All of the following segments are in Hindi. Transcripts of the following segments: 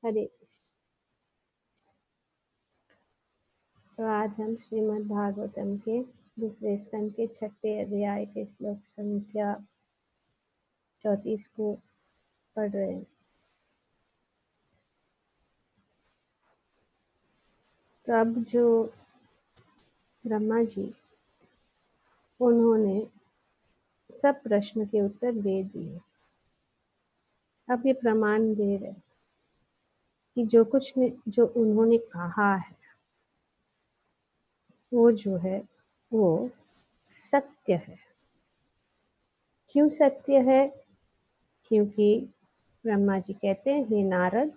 हरे। तो आज हम श्रीमद् भागवतम के दूसरे स्कंद के 6वें अध्याय के श्लोक संख्या 34 को पढ़ रहे हैं। तो अब जो ब्रह्मा जी, उन्होंने सब प्रश्न के उत्तर दे दिए। अब ये प्रमाण दे रहे कि जो उन्होंने कहा है वो जो है वो सत्य है। क्यों सत्य है? क्योंकि ब्रह्मा जी कहते हैं, हे नारद,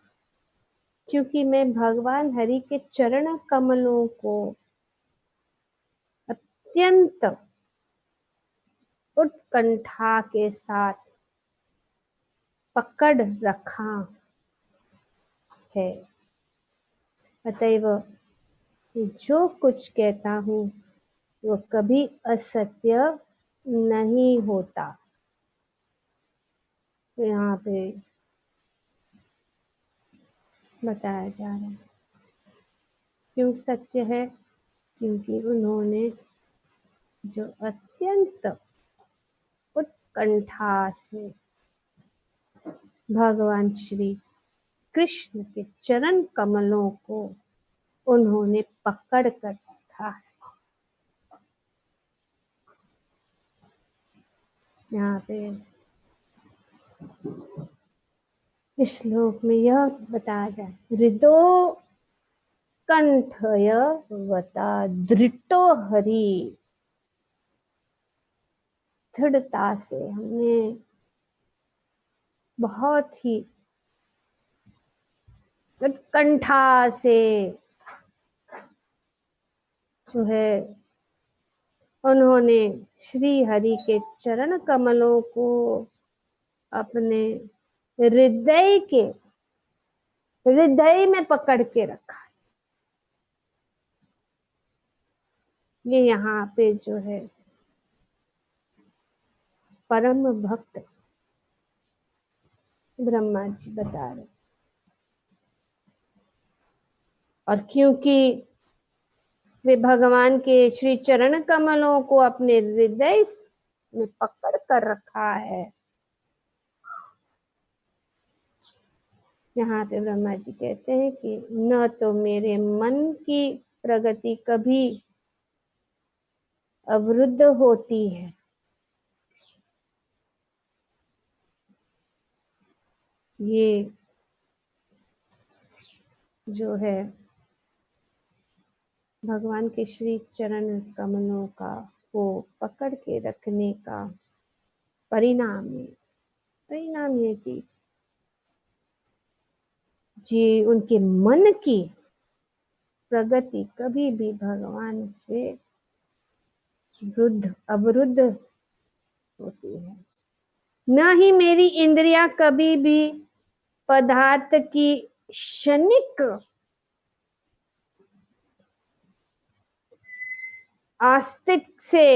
क्योंकि मैं भगवान हरि के चरण कमलों को अत्यंत उत्कंठा के साथ पकड़ रखा है। अतएव जो कुछ कहता हूँ वो कभी असत्य नहीं होता। तो यहाँ पे बताया जा रहा है क्यों सत्य है। क्योंकि उन्होंने जो अत्यंत उत्कंठा से भगवान श्री कृष्ण के चरण कमलों को उन्होंने पकड़ कर रखा है। यहाँ पे इस श्लोक में यह बताया जाए, हृदो कंठय वता दृढ़ो हरि। दृढ़ता से हमने बहुत ही उत्कंठा से जो है उन्होंने श्री हरि के चरण कमलों को अपने हृदय में पकड़ के रखा। ये यहाँ पे जो है परम भक्त ब्रह्मा जी बता रहे। और क्योंकि वे भगवान के श्री चरण कमलों को अपने हृदय में पकड़ कर रखा है, यहाँ पे ब्रह्मा जी कहते हैं कि न तो मेरे मन की प्रगति कभी अवरुद्ध होती है, ये जो है भगवान के श्री चरण कमलों का वो पकड़ के रखने का परिणाम है कि जी उनके मन की प्रगति कभी भी भगवान से अवरुद्ध होती है। न ही मेरी इंद्रियां कभी भी पदार्थ की क्षणिक आस्तिक से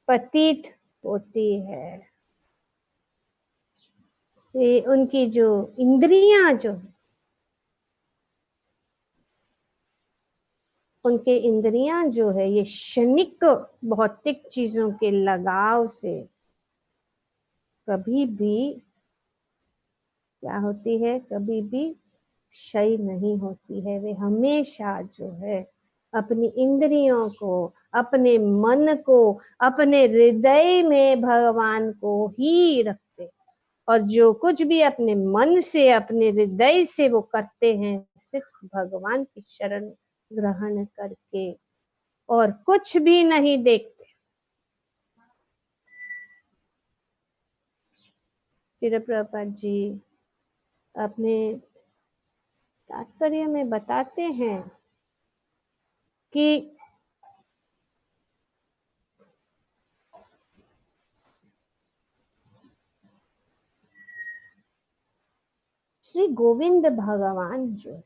पतित होती है। ये उनकी जो इंद्रियां उनके इंद्रियां जो है ये क्षणिक भौतिक चीजों के लगाव से कभी भी क्या होती है, कभी भी क्षय नहीं होती है। वे हमेशा जो है अपनी इंद्रियों को, अपने मन को, अपने हृदय में भगवान को ही रखते, और जो कुछ भी अपने मन से, अपने हृदय से वो करते हैं सिर्फ भगवान की शरण ग्रहण करके, और कुछ भी नहीं देखते। फिर प्रभुपाद जी अपने तात्पर्य में बताते हैं कि श्री गोविंद भगवान जो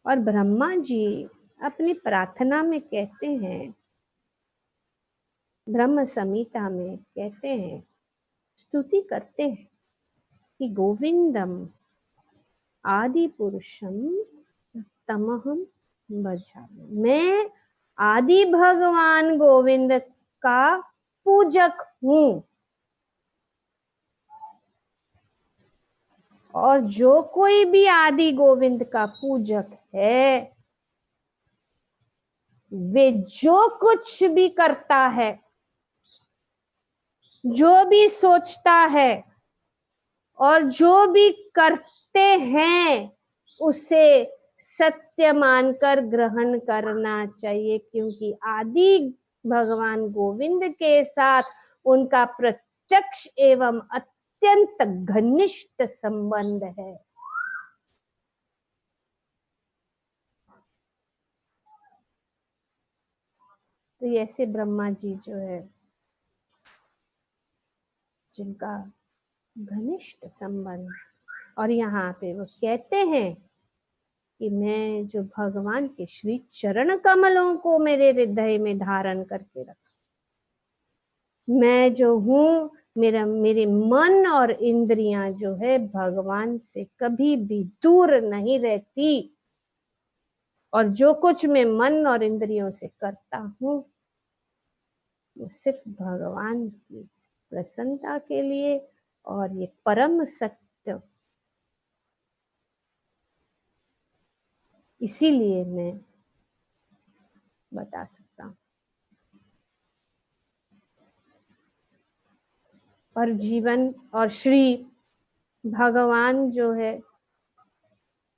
और ब्रह्मा जी अपनी प्रार्थना में कहते हैं, ब्रह्म संहिता में कहते हैं, स्तुति करते हैं कि गोविंदम आदि पुरुषम तमहम भजामि, मैं आदि भगवान गोविंद का पूजक हूं। और जो कोई भी आदि गोविंद का पूजक है, वे जो कुछ भी करता है, जो भी सोचता है और जो भी करते हैं, उसे सत्य मानकर ग्रहण करना चाहिए, क्योंकि आदि भगवान गोविंद के साथ उनका प्रत्यक्ष एवं अत्यंत घनिष्ठ संबंध है। तो ऐसे ब्रह्मा जी जो है, जिनका घनिष्ठ संबंध, और यहाँ पे वो कहते हैं कि मैं जो भगवान के श्री चरण कमलों को मेरे हृदय में धारण करके रखा, मैं जो हूँ, मेरे मन और इंद्रियां जो है भगवान से कभी भी दूर नहीं रहती, और जो कुछ मैं मन और इंद्रियों से करता हूँ वो सिर्फ भगवान की प्रसन्नता के लिए, और ये परम सत्य, इसीलिए मैं बता सकता हूँ। और जीवन और श्री भगवान जो है,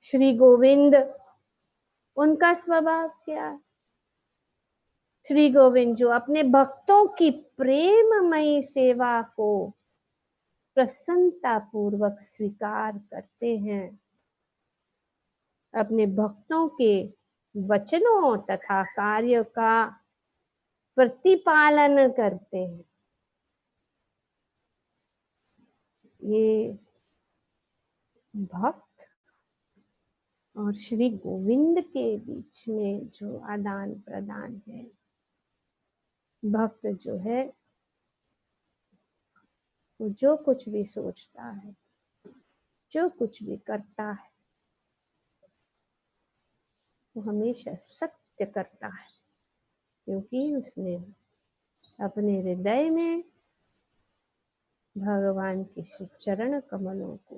श्री गोविंद, उनका स्वभाव क्या है? श्री गोविंद जो अपने भक्तों की प्रेममयी सेवा को प्रसन्नता पूर्वक स्वीकार करते हैं, अपने भक्तों के वचनों तथा कार्य का प्रतिपालन करते हैं। ये भक्त और श्री गोविंद के बीच में जो आदान प्रदान है, भक्त जो है वो जो कुछ भी सोचता है, जो कुछ भी करता है, वो हमेशा सत्य करता है, क्योंकि उसने अपने हृदय में भगवान के श्री चरण कमलों को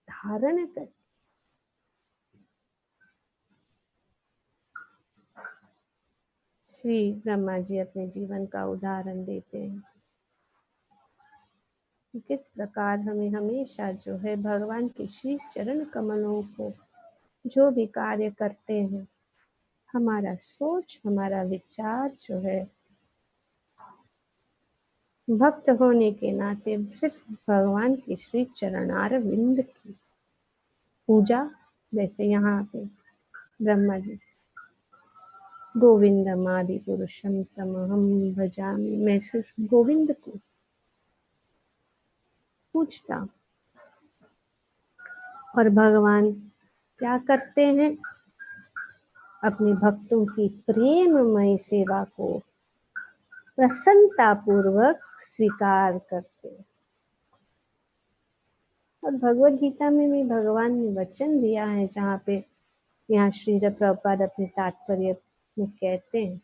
धारण कर। श्री ब्रह्मा जी अपने जीवन का उदाहरण देते हैं, किस प्रकार हमें हमेशा जो है भगवान के श्री चरण कमलों को जो भी कार्य करते हैं, हमारा सोच, हमारा विचार जो है भक्त होने के नाते सिर्फ भगवान के श्री चरणार विंद की पूजा। जैसे यहाँ पे ब्रह्मा जी, गोविंदम आदि पुरुषम तमहम भजामि, मैं सिर्फ गोविंद को पूछता। और भगवान क्या करते हैं? अपने भक्तों की प्रेममय सेवा को प्रसन्नता पूर्वक स्वीकार करते हैं। और भगवद गीता में भी भगवान ने वचन दिया है, जहाँ पे यहाँ श्रील प्रभुपाद अपने तात्पर्य में कहते हैं,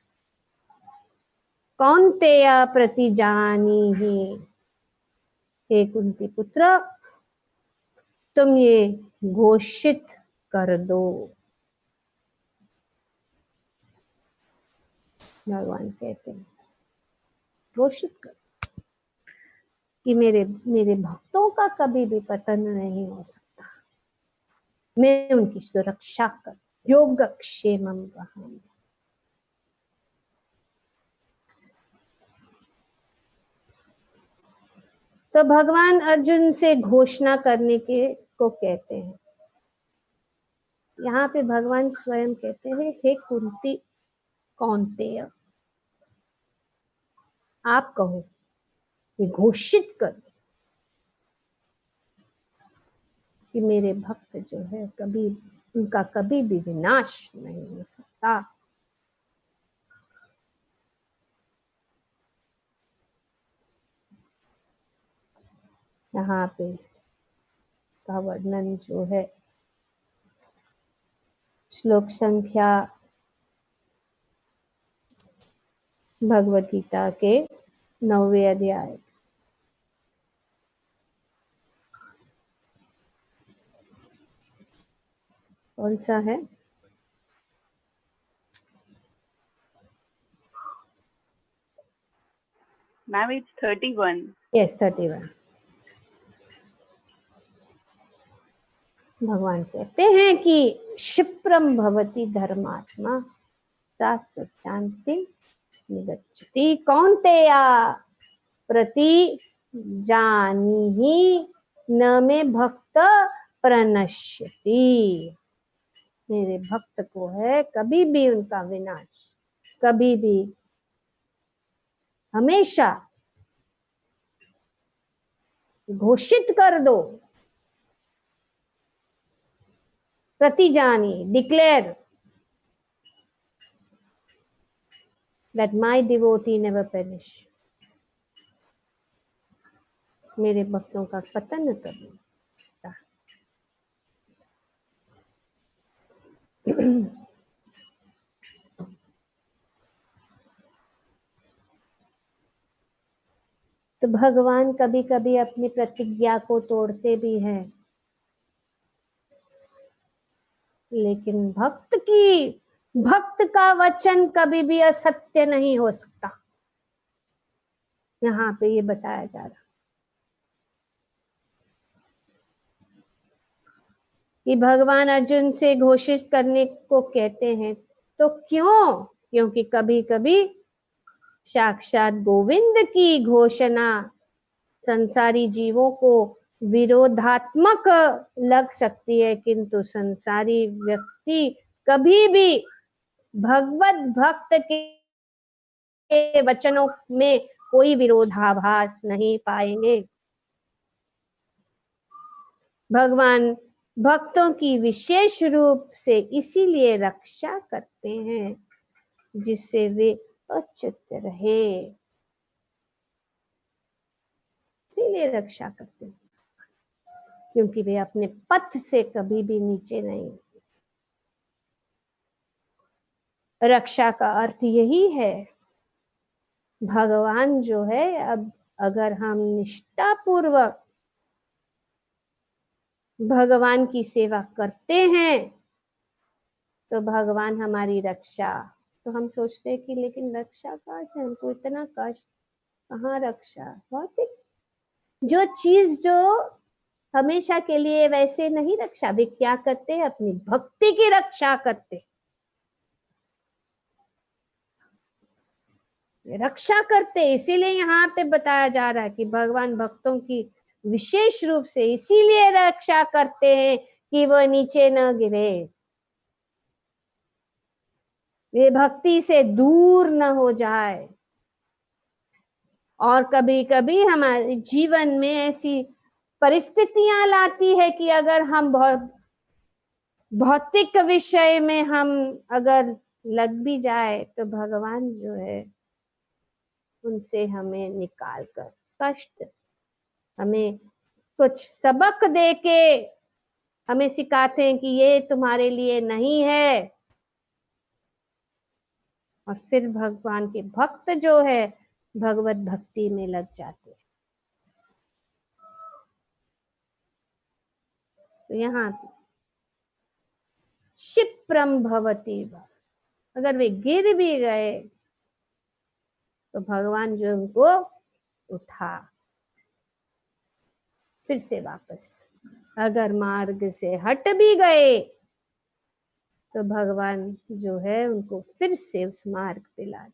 कौन्तेय प्रतिजानीहि, हे कुंती पुत्र, तुम ये घोषित कर दो। भगवान कहते हैं घोषित कर कि मेरे भक्तों का कभी भी पतन नहीं हो सकता, मैं उनकी सुरक्षा कर, योगक्षेमम वहामि। तो भगवान अर्जुन से घोषणा करने के को कहते हैं। यहाँ पे भगवान स्वयं कहते हैं, हे कुंती कौन्तेय, आप कहो, ये घोषित कर कि मेरे भक्त जो है कभी, उनका कभी भी विनाश नहीं हो सकता। यहाँ पे का वर्णन जो है श्लोक संख्या भगवद गीता के 9वें अध्याय। कौन सा है? Ma'am, it's 31. यस 31। भगवान कहते हैं कि क्षिप्रम भवति धर्मात्मा शास्त्र शांति निगच्छति कौन्तेया प्रति जानीहि न मे भक्त प्रणश्यति। मेरे भक्त को है कभी भी उनका विनाश, कभी भी, हमेशा घोषित कर दो। प्रतिजानी, declare that my devotee never perish। मेरे भक्तों का पतन कभी। तो भगवान कभी कभी अपनी प्रतिज्ञा को तोड़ते भी हैं, लेकिन भक्त का वचन कभी भी असत्य नहीं हो सकता। यहाँ पे ये बताया जा रहा कि भगवान अर्जुन से घोषित करने को कहते हैं, तो क्यों? क्योंकि कभी कभी साक्षात गोविंद की घोषणा संसारी जीवों को विरोधात्मक लग सकती है, किंतु संसारी व्यक्ति कभी भी भगवत भक्त के वचनों में कोई विरोधाभास नहीं पाएंगे। भगवान भक्तों की विशेष रूप से इसीलिए रक्षा करते हैं जिससे वे अच्युत रहे, इसीलिए रक्षा करते हैं, क्योंकि वे अपने पथ से कभी भी नीचे नहीं। रक्षा का अर्थ यही है। भगवान जो है, अब अगर हम निष्ठापूर्वक भगवान की सेवा करते हैं तो भगवान हमारी रक्षा। तो हम सोचते हैं कि लेकिन रक्षा कहाँ से, हमको इतना कष्ट, कहाँ रक्षा? भौतिक जो चीज जो हमेशा के लिए वैसे नहीं रक्षा, वे क्या करते हैं? अपनी भक्ति की रक्षा करते, रक्षा करते। इसीलिए यहाँ पे बताया जा रहा है कि भगवान भक्तों की विशेष रूप से इसीलिए रक्षा करते हैं कि वह नीचे न गिरे, वे भक्ति से दूर न हो जाए। और कभी कभी हमारे जीवन में ऐसी परिस्थितियां लाती है कि अगर हम भौतिक विषय में हम अगर लग भी जाए तो भगवान जो है उनसे हमें निकाल कर कष्ट, हमें कुछ सबक देके हमें सिखाते हैं कि ये तुम्हारे लिए नहीं है। और फिर भगवान के भक्त जो है भगवत भक्ति में लग जाते हैं। तो यहाँ क्षिप्रम भवति, अगर वे गिर भी गए तो भगवान जो उनको उठा फिर से वापस, अगर मार्ग से हट भी गए तो भगवान जो है उनको फिर से उस मार्ग पे ला दे।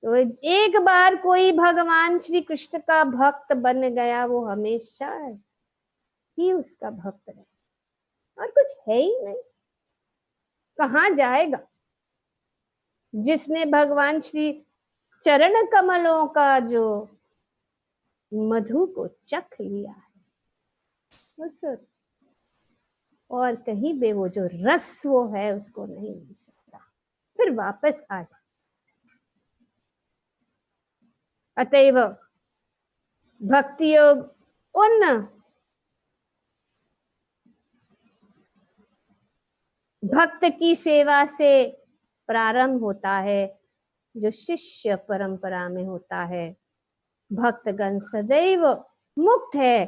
तो एक बार कोई भगवान श्री कृष्ण का भक्त बन गया, वो हमेशा ही उसका भक्त रहे, और कुछ है ही नहीं। कहाँ जाएगा? जिसने भगवान श्री चरण कमलों का जो मधु को चख लिया है, उस और कहीं भी वो जो रस वो है उसको नहीं मिल सकता, फिर वापस आ जाए। अतएव भक्ति योग उन भक्त की सेवा से प्रारंभ होता है, जो शिष्य परंपरा में होता है। भक्तगण सदैव मुक्त है,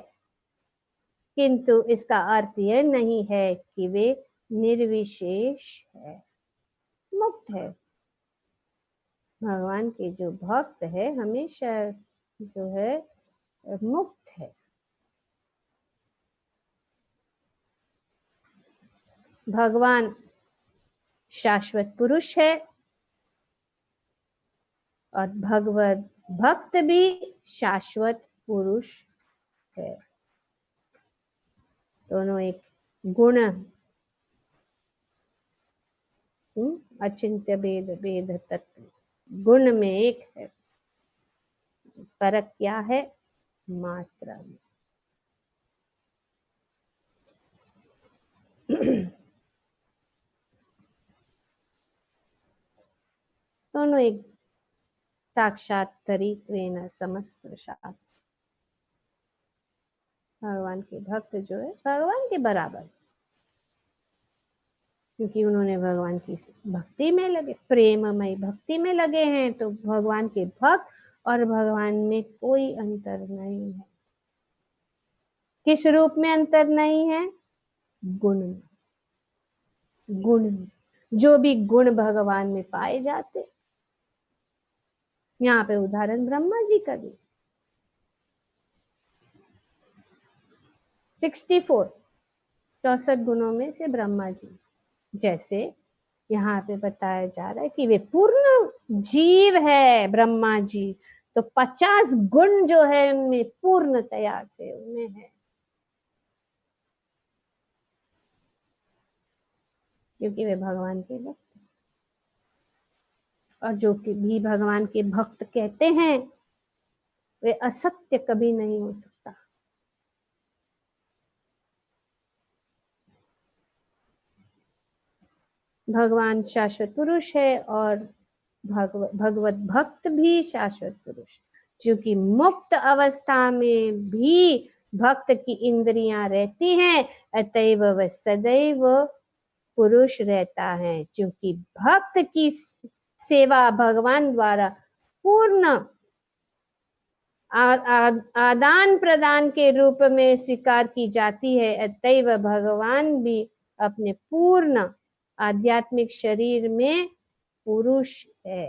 किंतु इसका अर्थ यह नहीं है कि वे निर्विशेष है, मुक्त है। भगवान के जो भक्त है हमेशा जो है मुक्त है। भगवान शाश्वत पुरुष है और भगवत भक्त भी शाश्वत पुरुष है। दोनों एक गुण, अचिंत्य भेद भेद तत्व, गुण में एक है, फर्क क्या है? मात्रा में। दोनों एक साक्षात तरीक़ेन समस्त शास्त्र। भगवान के भक्त जो है भगवान के बराबर, क्योंकि उन्होंने भगवान की भक्ति में लगे, प्रेममय भक्ति में लगे हैं, तो भगवान के भक्त और भगवान में कोई अंतर नहीं है। किस रूप में अंतर नहीं है? गुण में। गुण में जो भी गुण भगवान में पाए जाते, यहाँ पे उदाहरण ब्रह्मा जी का दी। 64 गुणों में से ब्रह्मा जी, जैसे यहाँ पे बताया जा रहा है कि वे पूर्ण जीव है ब्रह्मा जी, तो 50 गुण जो है उनमें पूर्णतया से उनमें है, क्योंकि वे भगवान के भक्त। और जो कि भी भगवान के भक्त कहते हैं वे असत्य कभी नहीं हो सकता। भगवान शाश्वत पुरुष है और भगवत भक्त भी शाश्वत पुरुष, क्योंकि मुक्त अवस्था में भी भक्त की इंद्रियां रहती हैं, अतएव वह सदैव पुरुष रहता है। क्योंकि भक्त की सेवा भगवान द्वारा पूर्ण आदान प्रदान के रूप में स्वीकार की जाती है, अतएव भगवान भी अपने पूर्ण आध्यात्मिक शरीर में पुरुष है।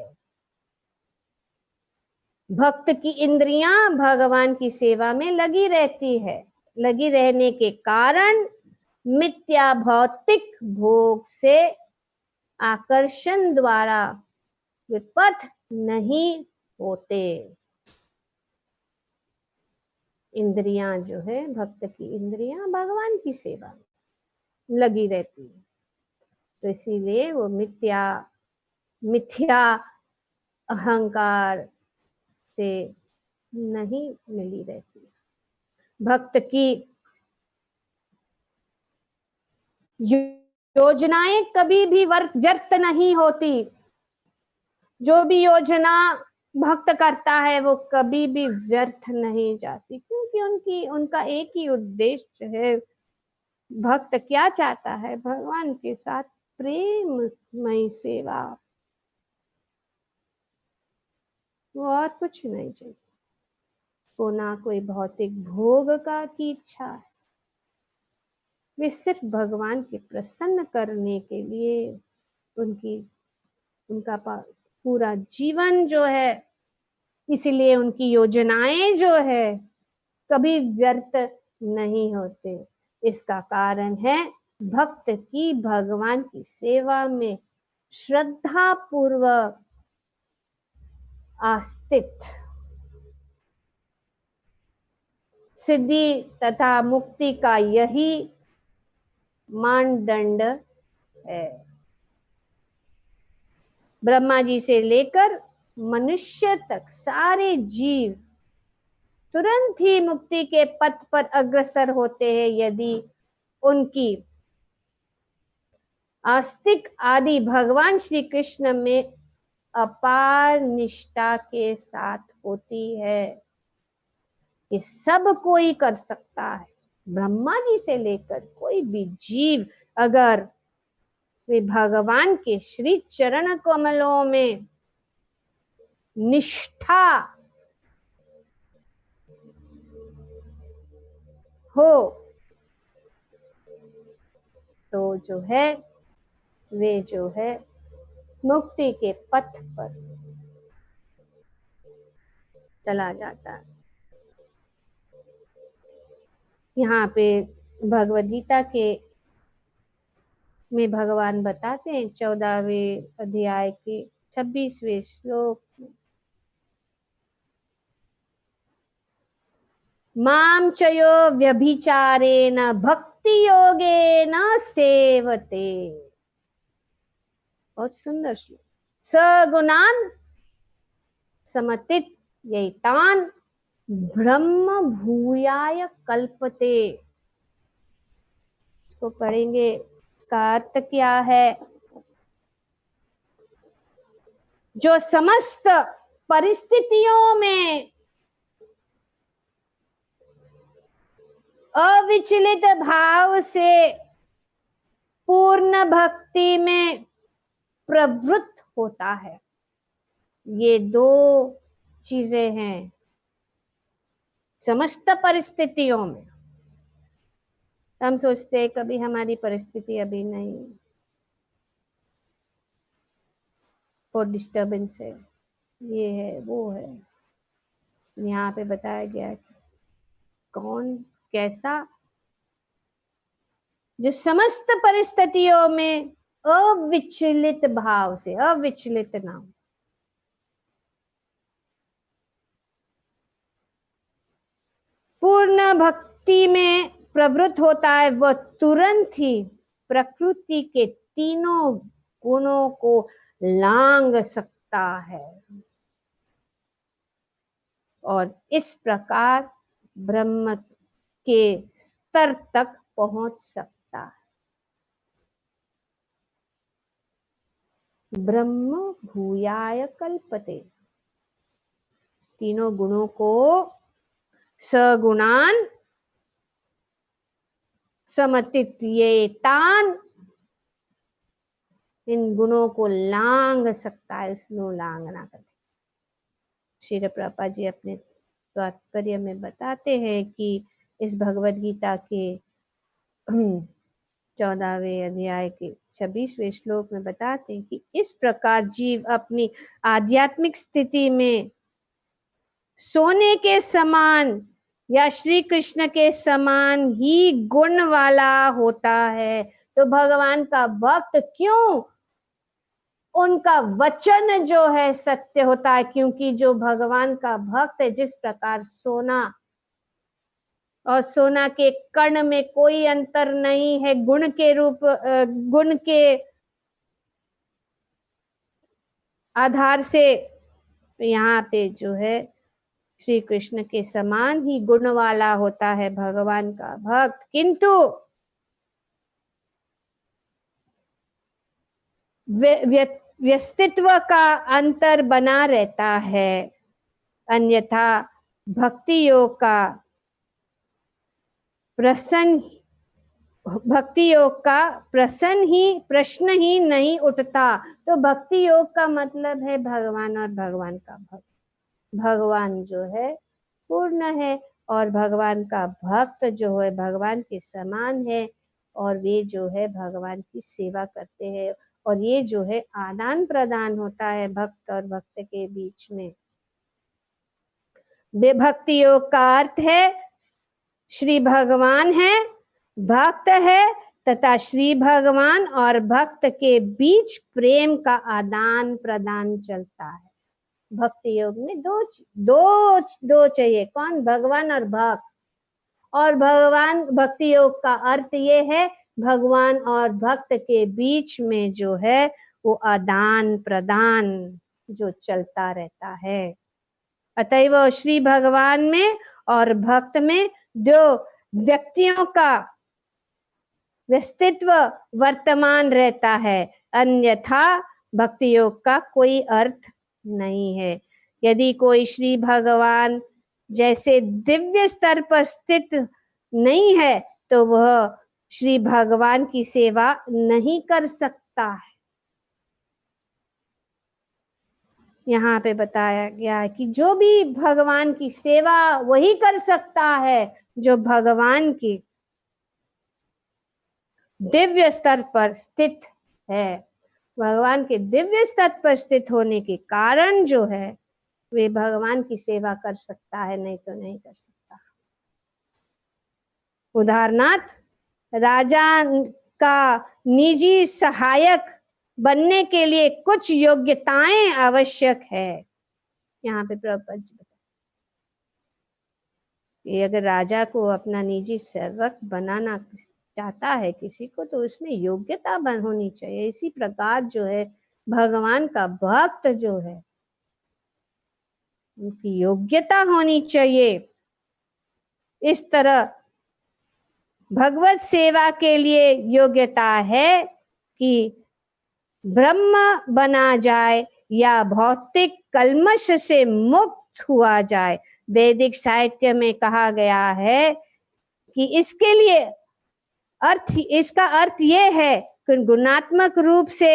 भक्त की इंद्रियां भगवान की सेवा में लगी रहती है, लगी रहने के कारण मिथ्या भौतिक भोग से आकर्षण द्वारा विपथ नहीं होते। इंद्रियां जो है, भक्त की इंद्रियां भगवान की सेवा में लगी रहती है, तो इसीलिए वो मिथ्या अहंकार से नहीं मिली रहती। भक्त की योजनाएं कभी भी व्यर्थ नहीं होती। जो भी योजना भक्त करता है वो कभी भी व्यर्थ नहीं जाती, क्योंकि उनका एक ही उद्देश्य है। भक्त क्या चाहता है? भगवान के साथ प्रेममय सेवा, वो और कुछ नहीं चाहिए। को ना कोई भौतिक भोग का की इच्छा है, वे सिर्फ भगवान के प्रसन्न करने के लिए उनका पूरा जीवन जो है, इसलिए उनकी योजनाएं जो है कभी व्यर्थ नहीं होते। इसका कारण है भक्त की भगवान की सेवा में श्रद्धा पूर्वक आस्तित्व। सिद्धि तथा मुक्ति का यही मानदंड है। ब्रह्मा जी से लेकर मनुष्य तक सारे जीव तुरंत ही मुक्ति के पथ पर अग्रसर होते हैं, यदि उनकी आस्तिक आदि भगवान श्री कृष्ण में अपार निष्ठा के साथ होती है। ये सब कोई कर सकता है, ब्रह्मा जी से लेकर कोई भी जीव अगर वे भगवान के श्री चरण कमलों में निष्ठा हो तो जो है वे जो है मुक्ति के पथ पर चला जाता है। यहाँ पे भगवद गीता के में भगवान बताते हैं 14वें अध्याय के 26वें श्लोक में, माम चयो व्यभिचारेण भक्ति योगेन सेवते। बहुत सुंदर श्लोक। सगुणान समतित यैतान ब्रह्म भूयाय कल्पते। इसको पढ़ेंगे, इसका अर्थ क्या है? जो समस्त परिस्थितियों में अविचलित भाव से पूर्ण भक्ति में प्रवृत्त होता है। ये दो चीजें हैं समस्त परिस्थितियों में। हम सोचते हैं कभी हमारी परिस्थिति अभी नहीं, और डिस्टर्बेंस है, ये है वो है। यहाँ पे बताया गया कि कौन कैसा जो समस्त परिस्थितियों में अविचलित भाव से, अविचलित नाम, पूर्ण भक्ति में प्रवृत्त होता है, वह तुरंत ही प्रकृति के तीनों गुणों को लांघ सकता है और इस प्रकार ब्रह्म के स्तर तक पहुंच सकता है। ब्रह्म भूयाय कल्पते, तीनों गुणों को सगुणान समतित्येतान, इन गुणों को लांघ सकता है, इसको लांघना करते। श्री प्रभुपाद जी अपने तात्पर्य में बताते हैं कि इस भगवद गीता के 14वें अध्याय के 26वें श्लोक में बताते हैं कि इस प्रकार जीव अपनी आध्यात्मिक स्थिति में सोने के समान या श्री कृष्ण के समान ही गुण वाला होता है। तो भगवान का भक्त क्यों? उनका वचन जो है सत्य होता है, क्योंकि जो भगवान का भक्त है, जिस प्रकार सोना और सोना के कण में कोई अंतर नहीं है, गुण के रूप, गुण के आधार से, यहाँ पे जो है श्री कृष्ण के समान ही गुण वाला होता है भगवान का भक्त। किंतु व्यस्तित्व का अंतर बना रहता है, अन्यथा भक्ति योग का प्रश्न ही नहीं उठता। तो भक्ति योग का मतलब है भगवान और भगवान का भक्त। भगवान जो है पूर्ण है और भगवान का भक्त जो है भगवान के समान है, और वे जो है भगवान की सेवा करते हैं, और ये जो है आदान प्रदान होता है भक्त और भक्त के बीच में। भक्ति योग का अर्थ है श्री भगवान है, भक्त है, तथा श्री भगवान और भक्त के बीच प्रेम का आदान प्रदान चलता है। भक्ति योग में दो चाहिए, कौन? भगवान और भक्त। और भगवान, भक्ति योग का अर्थ ये है भगवान और भक्त के बीच में जो है वो आदान प्रदान जो चलता रहता है। अतएव श्री भगवान में और भक्त में दो व्यक्तियों का व्यस्तित्व वर्तमान रहता है, अन्यथा भक्ति योग का कोई अर्थ नहीं है। यदि कोई श्री भगवान जैसे दिव्य स्तर पर स्थित नहीं है तो वह श्री भगवान की सेवा नहीं कर सकता। सकता है। यहाँ पे बताया गया है कि जो भी भगवान की सेवा वही कर सकता है जो भगवान की दिव्य स्तर पर स्थित है। भगवान के दिव्य स्तर पर स्थित होने के कारण जो है वे भगवान की सेवा कर सकता है, नहीं तो नहीं कर सकता। उदाहरणार्थ, राजा का निजी सहायक बनने के लिए कुछ योग्यताएं आवश्यक है। यहाँ पे प्रभुपाद जी कि अगर राजा को अपना निजी सेवक बनाना चाहता है किसी को, तो उसमें योग्यता होनी चाहिए। इसी प्रकार जो है भगवान का भक्त जो है उनकी योग्यता होनी चाहिए। इस तरह भगवत सेवा के लिए योग्यता है कि ब्रह्म बना जाए या भौतिक कल्मश से मुक्त हुआ जाए। वैदिक साहित्य में कहा गया है कि इसके लिए इसका अर्थ ये है कि गुणात्मक रूप से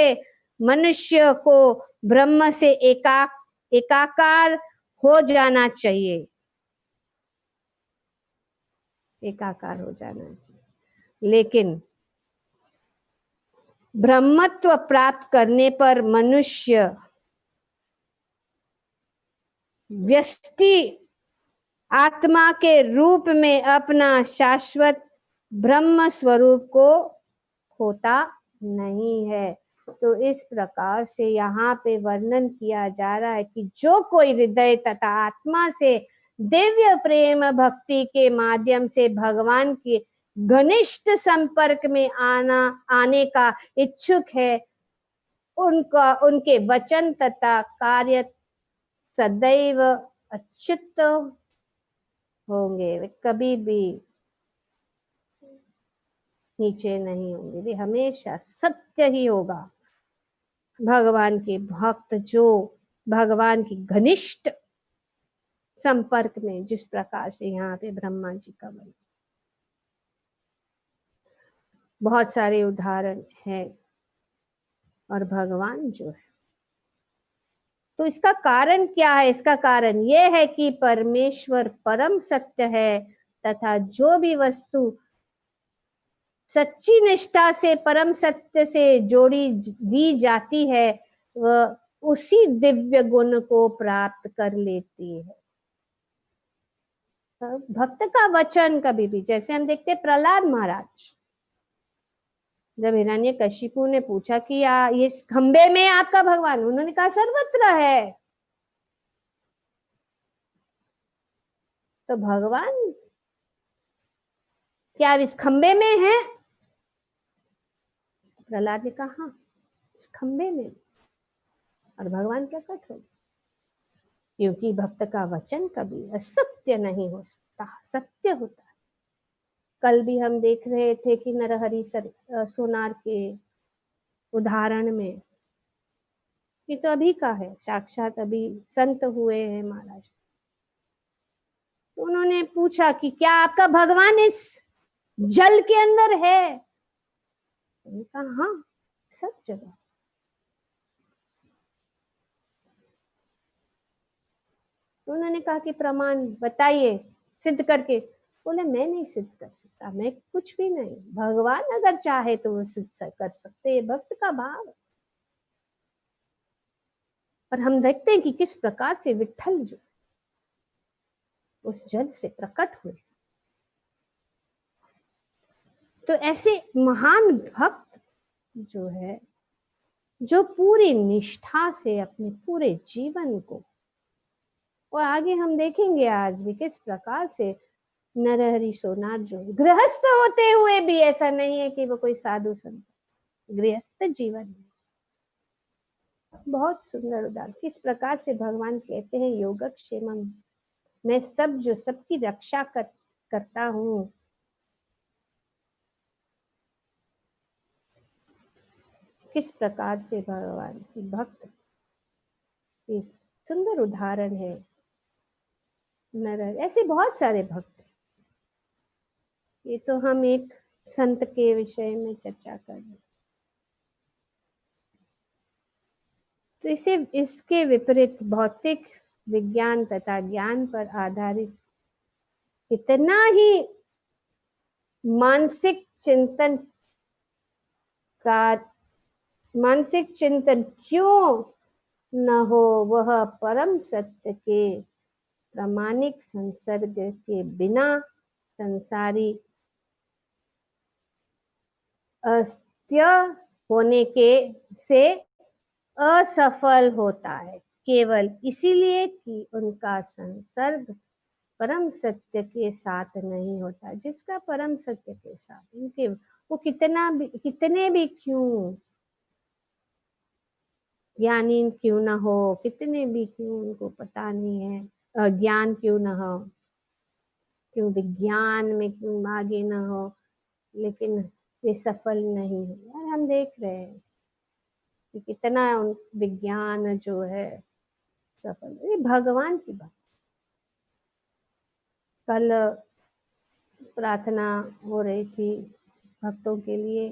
मनुष्य को ब्रह्म से एकाकार हो जाना चाहिए, एकाकार हो जाना चाहिए। लेकिन ब्रह्मत्व प्राप्त करने पर मनुष्य व्यष्टि आत्मा के रूप में अपना शाश्वत ब्रह्म स्वरूप को खोता नहीं है। तो इस प्रकार से यहाँ पे वर्णन किया जा रहा है कि जो कोई हृदय तथा आत्मा से दिव्य प्रेम भक्ति के माध्यम से भगवान के घनिष्ठ संपर्क में आने का इच्छुक है, उनके वचन तथा कार्य सदैव अच्युत होंगे। वे कभी भी नीचे नहीं होंगे, वे हमेशा सत्य ही होगा। भगवान के भक्त जो भगवान की घनिष्ठ संपर्क में, जिस प्रकार से यहाँ पे ब्रह्मा जी का वर्णन, बहुत सारे उदाहरण है। और भगवान जो है, तो इसका कारण क्या है? इसका कारण यह है कि परमेश्वर परम सत्य है तथा जो भी वस्तु सच्ची निष्ठा से परम सत्य से जोड़ी दी जाती है वह उसी दिव्य गुण को प्राप्त कर लेती है। भक्त का वचन कभी भी, जैसे हम देखते प्रहलाद महाराज, जब हिरण्यकशिपु ने पूछा कि ये खंबे में आपका भगवान, उन्होंने कहा सर्वत्र है। तो भगवान क्या इस खंबे में है? प्रहलाद ने कहा हाँ, इस खंबे में। और भगवान क्या कठोर, क्योंकि भक्त का वचन कभी असत्य नहीं हो सकता, सत्य होता है। कल भी हम देख रहे थे कि नरहरि सोनार के उदाहरण में, ये तो अभी का है, साक्षात अभी संत हुए हैं महाराज। उन्होंने पूछा कि क्या आपका भगवान इस जल के अंदर है? उन्होंने कहा हाँ, सब जगह। उन्होंने कहा कि प्रमाण बताइए सिद्ध करके। बोले मैं नहीं सिद्ध कर सकता, मैं कुछ भी नहीं, भगवान अगर चाहे तो वो सिद्ध कर सकते हैं। भक्त का भाव। और हम देखते हैं कि किस प्रकार से विट्ठल जो उस जल से प्रकट हुए। तो ऐसे महान भक्त जो है, जो पूरी निष्ठा से अपने पूरे जीवन को, और आगे हम देखेंगे आज भी किस प्रकार से नरहरि सोनार जो गृहस्थ होते हुए भी, ऐसा नहीं है कि वो कोई साधु संत, गृहस्थ जीवन में बहुत सुंदर उदाहरण। किस प्रकार से भगवान कहते हैं योगक्षेमम, मैं सब जो सबकी रक्षा करता हूँ। किस प्रकार से भगवान की भक्त, एक सुंदर उदाहरण है नरहरि। ऐसे बहुत सारे भक्त हैं। ये तो हम एक संत के विषय में चर्चा कर रहे हैं। तो इसे इसके विपरीत भौतिक विज्ञान तथा ज्ञान पर आधारित कितना ही मानसिक चिंतन का मानसिक चिंतन क्यों न हो, वह परम सत्य के प्रामाणिक संसर्ग के बिना संसारी अस्त्य होने के से असफल होता है, केवल इसीलिए कि उनका संसर्ग परम सत्य के साथ नहीं होता। जिसका परम सत्य के साथ उनके वो कितने भी क्यों ज्ञानी क्यों ना हो, कितने भी क्यों उनको पता नहीं है, ज्ञान क्यों ना हो, क्यों विज्ञान में क्यों आगे ना हो, लेकिन वे सफल नहीं है। यार हम देख रहे हैं कि कितना विज्ञान जो है सफल, ये भगवान की बात। कल प्रार्थना हो रही थी भक्तों के लिए,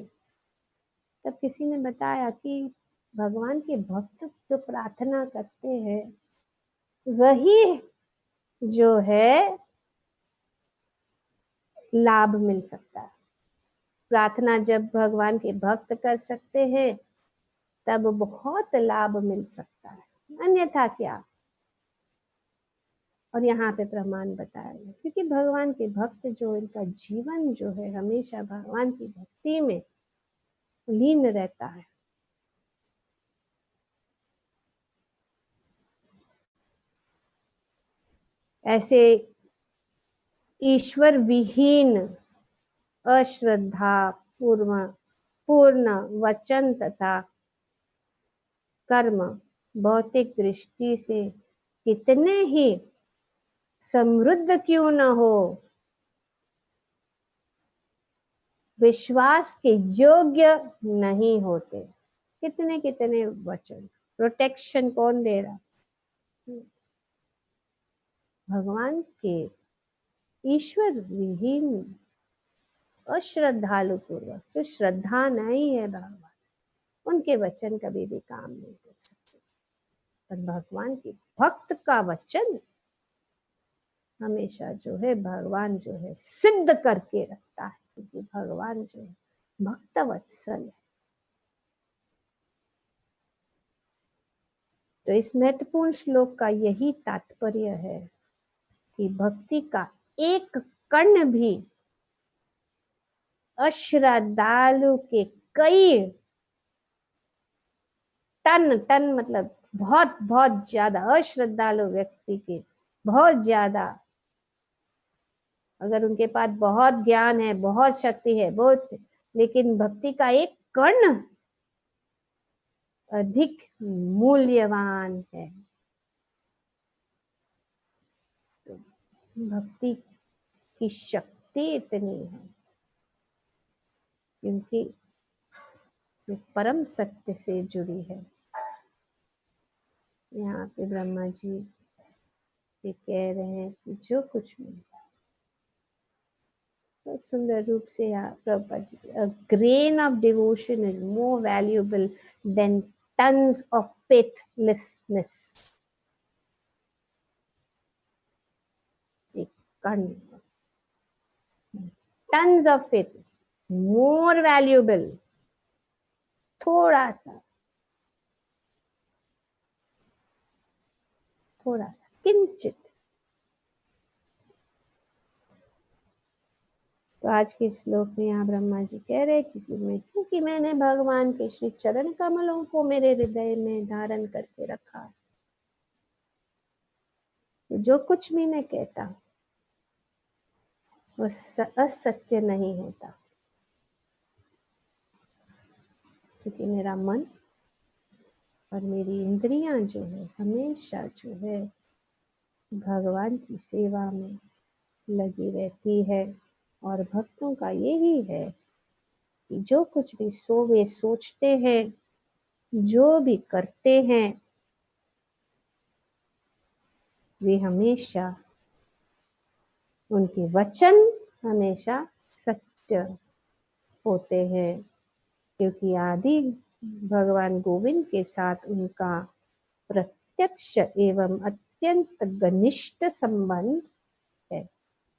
तब किसी ने बताया कि भगवान के भक्त जो प्रार्थना करते हैं वही जो है लाभ मिल सकता है। प्रार्थना जब भगवान के भक्त कर सकते हैं तब बहुत लाभ मिल सकता है, अन्यथा क्या। और यहाँ पे प्रमाण बताया गया, क्योंकि भगवान के भक्त जो इनका जीवन जो है हमेशा भगवान की भक्ति में लीन रहता है। ऐसे ईश्वर विहीन अश्रद्धा पूर्ण वचन तथा कर्म भौतिक दृष्टि से कितने ही समृद्ध क्यों न हो, विश्वास के योग्य नहीं होते। कितने कितने वचन, प्रोटेक्शन कौन दे रहा? भगवान के ईश्वर विहीन अश्रद्धालु पूर्वक, जो श्रद्धा नहीं है भगवान, उनके वचन कभी भी काम नहीं कर सकते। पर भगवान के भक्त का वचन हमेशा जो है भगवान जो है सिद्ध करके रखता है, क्योंकि भगवान जो है भक्त वत्सल है। तो इस महत्वपूर्ण श्लोक का यही तात्पर्य है कि भक्ति का एक कण भी अश्रद्धालु के कई टन मतलब बहुत बहुत ज्यादा, अश्रद्धालु व्यक्ति के बहुत ज्यादा, अगर उनके पास बहुत ज्ञान है, बहुत शक्ति है, बहुत, लेकिन भक्ति का एक कण अधिक मूल्यवान है। तो भक्ति की शक्ति इतनी है क्योंकि ये परम सत्य से जुड़ी है। यहाँ पे ब्रह्मा जी ये कह रहे हैं कि जो कुछ भी बहुत सुंदर रूप से यहाँ Prabhupada ji, a grain of devotion is more valuable than tons of faithlessness. Tons of faith more valuable, थोड़ा सा किंचित। तो आज के श्लोक में यहाँ ब्रह्मा जी कह रहे क्योंकि मैंने भगवान के श्री चरण कमलों को मेरे हृदय में धारण करके रखा, तो जो कुछ भी मैं कहता हूँ वो असत्य नहीं होता, क्योंकि मेरा मन और मेरी इंद्रियां जो है हमेशा जो है भगवान की सेवा में लगी रहती है। और भक्तों का यही है कि जो कुछ भी वे सोचते हैं, जो भी करते हैं, वे हमेशा उनके वचन हमेशा सत्य होते हैं, क्योंकि आदि भगवान गोविंद के साथ उनका प्रत्यक्ष एवं अत्यंत घनिष्ठ संबंध है।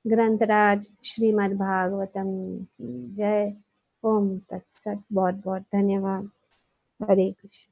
ग्रंथराज श्रीमद् भागवतम की जय। ओम तत्सत। बहुत बहुत धन्यवाद। हरे कृष्ण।